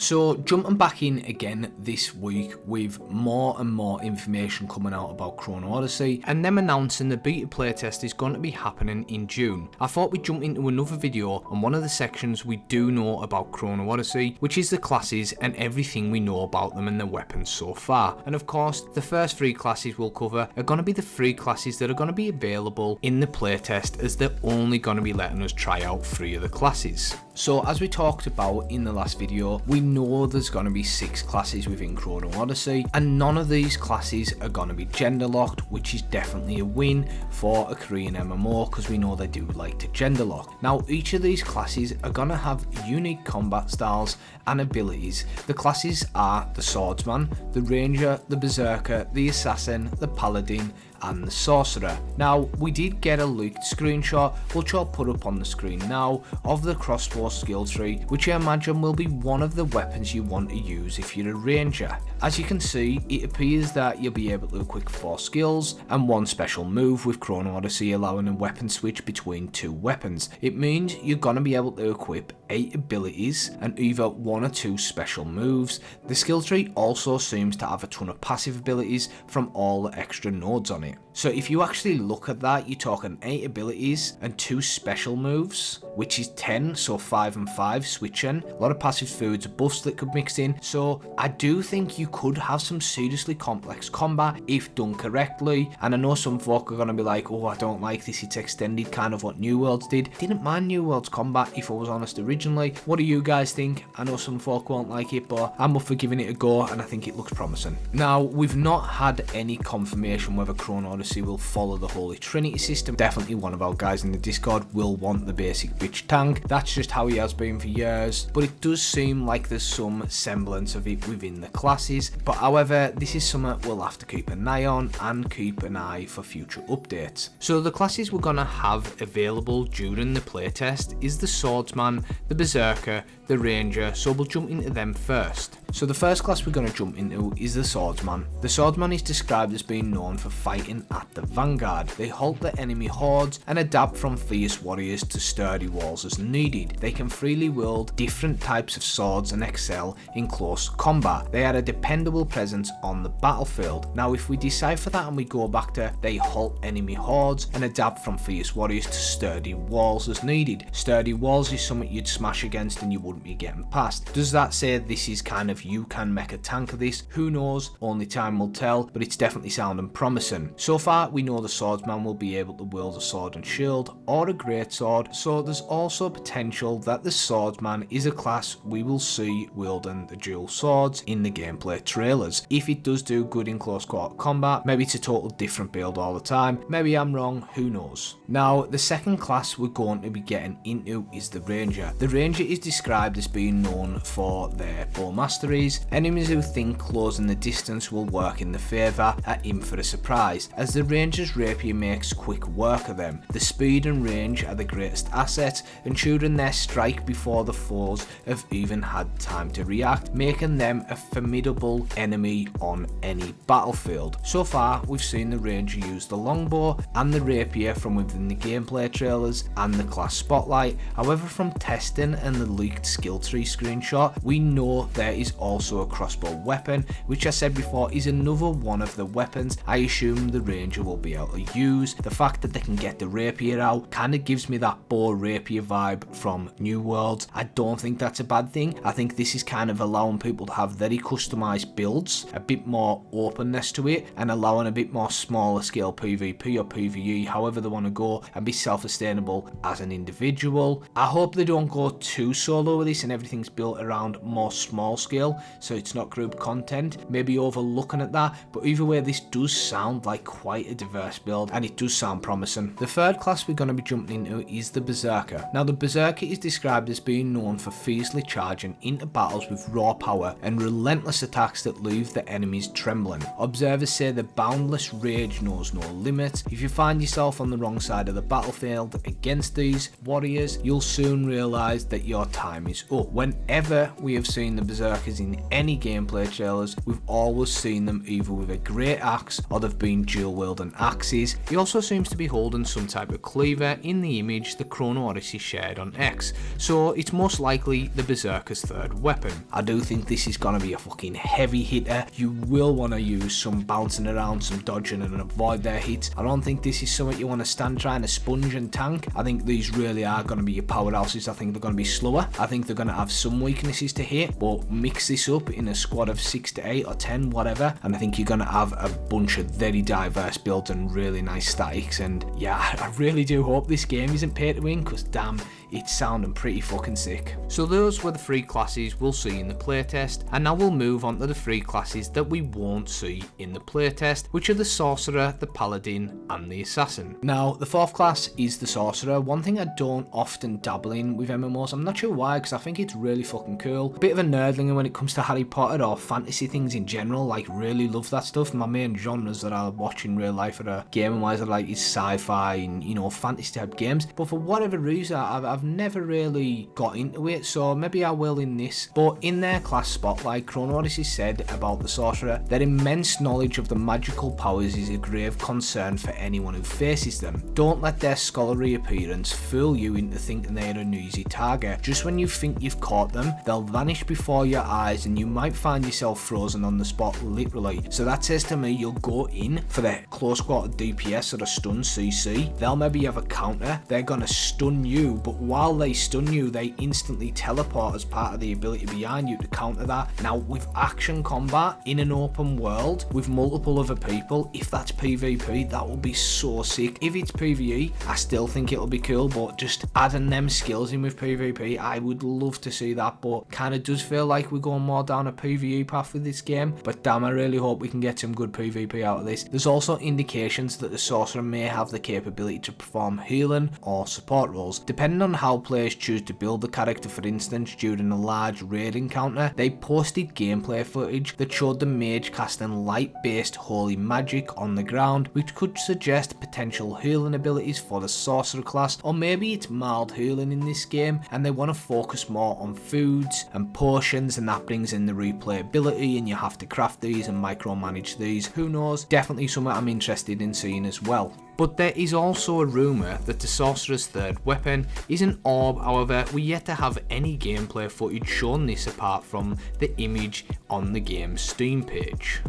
So jumping back in again this week with more and more information coming out about Chrono Odyssey and them announcing the beta playtest is going to be happening in June. I thought we'd jump into another video on one of the sections we do know about Chrono Odyssey, which is the classes and everything we know about them and their weapons so far. And of course, the first 3 classes we'll cover are going to be the 3 classes that are going to be available in the playtest, as they're only going to be letting us try out 3 of the classes. So as we talked about in the last video, we know there's going to be 6 classes within Chrono Odyssey, and none of these classes are going to be gender locked, which is definitely a win for a Korean MMO, because we know they do like to gender lock. Now each of these classes are going to have unique combat styles and abilities. The classes are the Swordsman, the Ranger, the Beserker, the Assassin, the Paladin and the Sorcerer. Now we did get a leaked screenshot, which I'll put up on the screen now, of the crossbow skill tree, which I imagine will be one of the weapons you want to use if you're a ranger. As you can see, it appears that you'll be able to equip 4 skills and 1 special move, with Chrono Odyssey allowing a weapon switch between 2 weapons. It means you're going to be able to equip 8 abilities and either 1 or 2 special moves. The skill tree also seems to have a ton of passive abilities from all the extra nodes on it. So if you actually look at that, you're talking 8 abilities and 2 special moves, which is 10, so 5 and 5 switching. A lot of passive foods, buffs that could mix in. So I do think you could have some seriously complex combat if done correctly. And I know some folk are going to be like, oh, I don't like this, it's extended, kind of what New Worlds did. Didn't mind New Worlds combat, if I was honest, originally. What do you guys think? I know some folk won't like it, but I'm up for giving it a go, and I think it looks promising. Now, we've not had any confirmation whether Chrono Odyssey will follow the Holy Trinity system. Definitely one of our guys in the Discord will want the basic bitch tank. That's just how he has been for years, but it does seem like there's some semblance of it within the classes. But however, this is something we'll have to keep an eye on and keep an eye for future updates. So the classes we're going to have available during the playtest is the Swordsman, the Beserker, the Ranger, so we'll jump into them first. So the first class we're going to jump into is the Swordsman. The Swordsman is described as being known for fighting at the vanguard. They halt the enemy hordes and adapt from fierce warriors to sturdy walls as needed. They can freely wield different types of swords and excel in close combat. They are a dependable presence on the battlefield. Now if we decipher that and we go back to they halt enemy hordes and adapt from fierce warriors to sturdy walls as needed. Sturdy walls is something you'd smash against and you wouldn't be getting past. Does that say this is kind of you can make a tank of this? Who knows, only time will tell, but it's definitely sounding promising. So far we know the Swordsman will be able to wield a sword and shield or a greatsword, so there's also potential that the Swordsman is a class we will see wielding the dual swords in the gameplay trailers. If it does do good in close quarter combat, maybe it's a total different build all the time. Maybe I'm wrong, who knows. Now the second class we're going to be getting into is the Ranger. The Ranger is described as being known for their bow masteries. Enemies who think closing the distance will work in their favour are in for a surprise, as the Ranger's rapier makes quick work of them. The speed and range are the greatest assets, ensuring their strike before the foes have even had time to react, making them a formidable enemy on any battlefield. So far we've seen the Ranger use the longbow and the rapier from within the gameplay trailers and the class spotlight. However, from testing and the leaked skill tree screenshot, we know there is also a crossbow weapon, which I said before is another one of the weapons I assume the Ranger will be able to use. The fact that they can get the rapier out kind of gives me that bow rapier vibe from New Worlds. I don't think that's a bad thing. I think this is kind of allowing people to have very customized builds, a bit more openness to it, and allowing a bit more smaller scale PvP or PvE, however they want to go, and be self-sustainable as an individual. I hope they don't go too solo with this and everything's built around more small scale, so it's not group content, maybe overlooking at that, but either way this does sound like quite a diverse build and it does sound promising. The third class we're going to be jumping into is the Beserker. Now the Beserker is described as being known for fiercely charging into battles with raw power and relentless attacks that leave the enemies trembling. Observers say the boundless rage knows no limit. If you find yourself on the wrong side of the battlefield against these warriors, you'll soon realise that your time is up. Whenever we have seen the Berserkers in any gameplay trailers, we've always seen them either with a great axe or they've been dual wielding axes. He also seems to be holding some type of cleaver in the image the Chrono Odyssey shared on X, so it's most likely the Beserker's third weapon. I do think this is going to be a fucking heavy hitter. You will want to use some bouncing around, some dodging and avoid their hits. I don't think this is something you want to stand trying to sponge and tank. I think these really are going to be your powerhouses. I think they're going to be slower. I think they're going to have some weaknesses to hit, but mix this up in a squad of 6 to 8 or 10, whatever, and I think you're going to have a bunch of very diverse builds and really nice statics. And yeah, I really do hope this game isn't pay to win, because damn, it's sounding pretty fucking sick. So those were the 3 classes we'll see in the playtest, and now we'll move on to the 3 classes that we won't see in the playtest, which are the Sorcerer, the Paladin and the Assassin. Now the 4th class is the Sorcerer. One thing I don't often dabble in with MMOs, I'm not sure why, because I think it's really fucking cool. A bit of a nerdling when it comes to Harry Potter or fantasy things in general, like really love that stuff. My main genres that I watch in real life are gaming wise I like is sci-fi and, you know, fantasy type games, but for whatever reason I've never really got into it, so maybe I will in this. But in their class spotlight, Chrono Odyssey said about the Sorcerer, their immense knowledge of the magical powers is a grave concern for anyone who faces them. Don't let their scholarly appearance fool you into thinking they're an easy target. Just when you think you've caught them, they'll vanish before your eyes and you might find yourself frozen on the spot, literally. So that says to me you'll go in for their close quarter DPS or a stun CC. They'll maybe have a counter, they're gonna stun you, but while they stun you, they instantly teleport as part of the ability behind you to counter that. Now with action combat in an open world with multiple other people, if that's PvP, that will be so sick. If it's PvE, I still think it'll be cool, but just adding them skills in with PvP, I would love to see that. But kind of does feel like we're going more down a PvE path with this game, but damn, I really hope we can get some good PvP out of this. There's also indications that the Sorcerer may have the capability to perform healing or support roles, depending on how players choose to build the character. For instance, during a large raid encounter, they posted gameplay footage that showed the mage casting light-based holy magic on the ground, which could suggest potential healing abilities for the Sorcerer class, or maybe it's mild healing in this game and they want to focus more on foods and potions, and that brings in the replayability and you have to craft these and micromanage these. Who knows? Definitely something I'm interested in seeing as well. But there is also a rumour that the Sorcerer's third weapon is an orb. However, we yet to have any gameplay footage showing this apart from the image on the game's Steam page.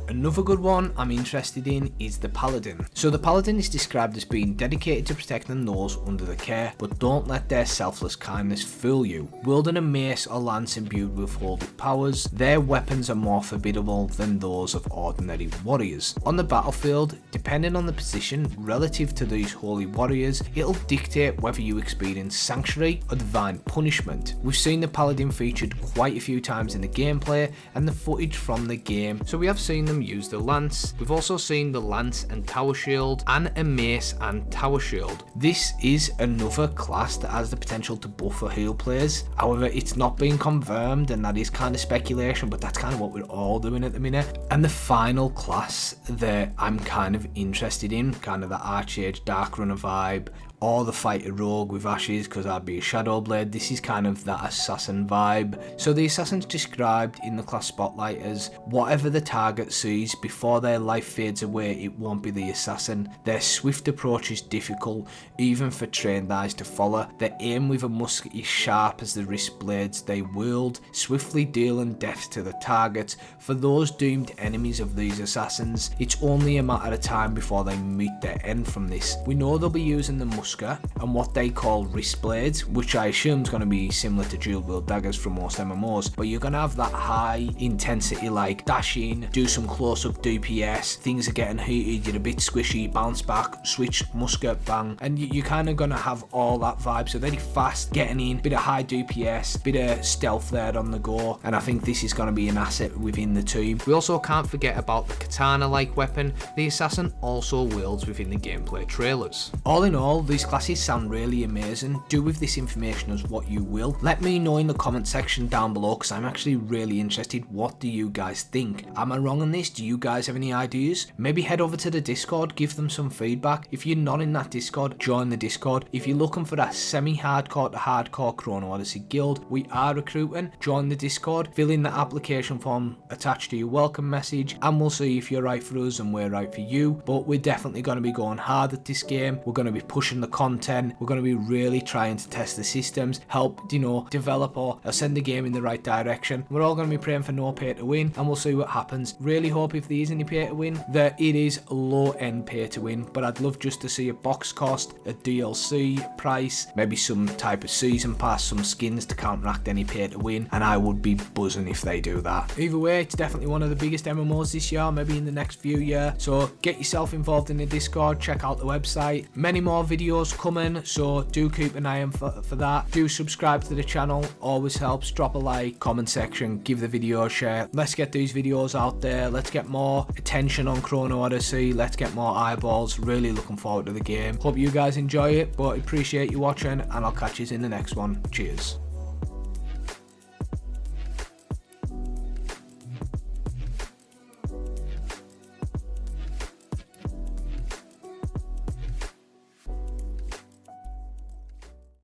Another good one I'm interested in is the Paladin. So the Paladin is described as being dedicated to protecting those under their care, but don't let their selfless kindness fool you. Wielding a mace or lance imbued with holy powers, their weapons are more formidable than those of ordinary warriors. On the battlefield, depending on the position relative to these holy warriors, it'll dictate whether you experience sanctuary or divine punishment. We've seen the Paladin featured quite a few times in the gameplay and the footage from the game, so we have seen them use the lance. We've also seen the lance and tower shield and a mace and tower shield. This is another class that has the potential to buff or heal players. However, it's not been confirmed and that is kind of speculation, but that's kind of what we're all doing at the minute. And the final class that I'm kind of interested in, kind of the Archage Dark Runner vibe, or the fighter rogue with ashes because I'd be a shadow blade. This is kind of that assassin vibe. So the assassin's described in the class spotlight as whatever the target sees before their life fades away, it won't be the assassin. Their swift approach is difficult even for trained eyes to follow. Their aim with a musket is sharp as the wrist blades they wield, swiftly dealing death to the target. For those doomed enemies of these assassins, it's only a matter of time before they meet their end from this. We know they'll be using the musket and what they call wrist blades, which I assume is going to be similar to dual wield daggers from most MMOs, but you're going to have that high intensity like dash in, do some close up DPS, things are getting heated, you're a bit squishy, bounce back, switch, musket, bang, and you're kind of going to have all that vibe. So very fast getting in, bit of high DPS, bit of stealth there on the go, and I think this is going to be an asset within the team. We also can't forget about the katana like weapon the assassin also wields within the gameplay trailers. All in all, this Voice classes sound really amazing. Do with this information as what you will. Let me know in the comment section down below, because I'm actually really interested. What do you guys think? Am I wrong on this? Do you guys have any ideas? Maybe head over to the Discord, give them some feedback. If you're not in that Discord, join the Discord. If you're looking for that semi-hardcore to hardcore Chrono Odyssey guild, we are recruiting. Join the Discord, fill in the application form attached to your welcome message, and we'll see if you're right for us and we're right for you. But we're definitely going to be going hard at this game. We're going to be pushing the content. We're going to be really trying to test the systems, help, develop or send the game in the right direction. We're all going to be praying for no pay to win, and we'll see what happens. Really hope if there is any pay to win that it is low end pay to win, but I'd love just to see a box cost, a DLC price, maybe some type of season pass, some skins to counteract any pay to win, and I would be buzzing if they do that. Either way, it's definitely one of the biggest MMOs this year, maybe in the next few years, so get yourself involved in the Discord, check out the website. Many more videos coming, so do keep an eye on for that. Do subscribe to the channel, always helps. Drop a like, comment section, give the video a share. Let's get these videos out there. Let's get more attention on Chrono Odyssey. Let's get more eyeballs. Really looking forward to the game. Hope you guys enjoy it, but appreciate you watching, and I'll catch you in the next one. Cheers.